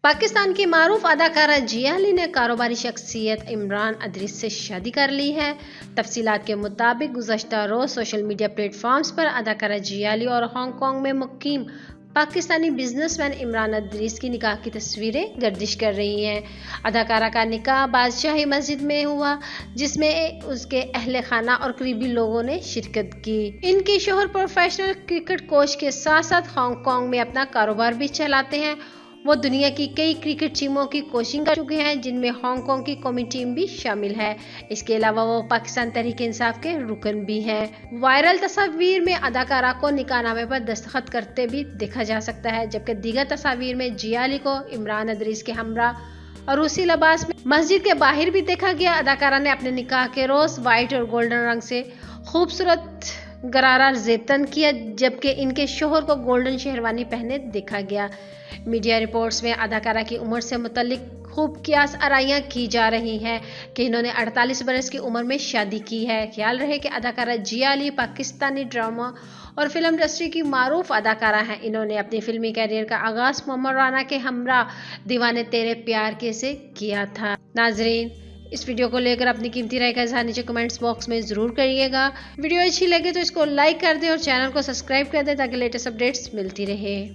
پاکستان کی معروف اداکارہ جیا علی نے کاروباری شخصیت عمران ادریس سے شادی کر لی ہے۔ تفصیلات کے مطابق گزشتہ روز سوشل میڈیا پلیٹ فارمز پر اداکارہ جیا علی اور ہانگ کانگ میں مقیم پاکستانی بزنس مین عمران ادریس کی نکاح کی تصویریں گردش کر رہی ہیں۔ اداکارہ کا نکاح بادشاہی مسجد میں ہوا، جس میں اس کے اہل خانہ اور قریبی لوگوں نے شرکت کی۔ ان کے شوہر پروفیشنل کرکٹ کوچ کے ساتھ ساتھ ہانگ کانگ میں اپنا کاروبار بھی چلاتے ہیں۔ وہ دنیا کی کئی کرکٹ ٹیموں کی کوچنگ کر چکے ہیں، جن میں ہانگ کانگ کی قومی ٹیم بھی شامل ہے۔ اس کے علاوہ وہ پاکستان تحریک انصاف کے رکن بھی ہیں۔ وائرل تصاویر میں اداکارہ کو نکاح نامے پر دستخط کرتے بھی دیکھا جا سکتا ہے، جبکہ دیگر تصاویر میں جیا علی کو عمران ادریس کے ہمراہ عروسی لباس میں مسجد کے باہر بھی دیکھا گیا۔ اداکارہ نے اپنے نکاح کے روز وائٹ اور گولڈن رنگ سے خوبصورت گرارہ زیب تن کیا، جبکہ ان کے شوہر کو گولڈن شیروانی پہنے دیکھا گیا۔ میڈیا رپورٹس میں اداکارہ کی عمر سے متعلق خوب قیاس آرائیاں کی جا رہی ہیں کہ انہوں نے 48 برس کی عمر میں شادی کی ہے۔ خیال رہے کہ اداکارہ جیا علی پاکستانی ڈرامہ اور فلم انڈسٹری کی معروف اداکارہ ہیں۔ انہوں نے اپنی فلمی کیریئر کا آغاز محمد رانا کے ہمراہ دیوانے تیرے پیار کے سے کیا تھا۔ ناظرین، اس ویڈیو کو لے کر اپنی قیمتی رائے کا اظہار نیچے کمنٹس باکس میں ضرور کریے گا۔ ویڈیو اچھی لگے تو اس کو لائک کر دیں اور چینل کو سبسکرائب کر دیں تاکہ لیٹسٹ اپڈیٹس ملتی رہے۔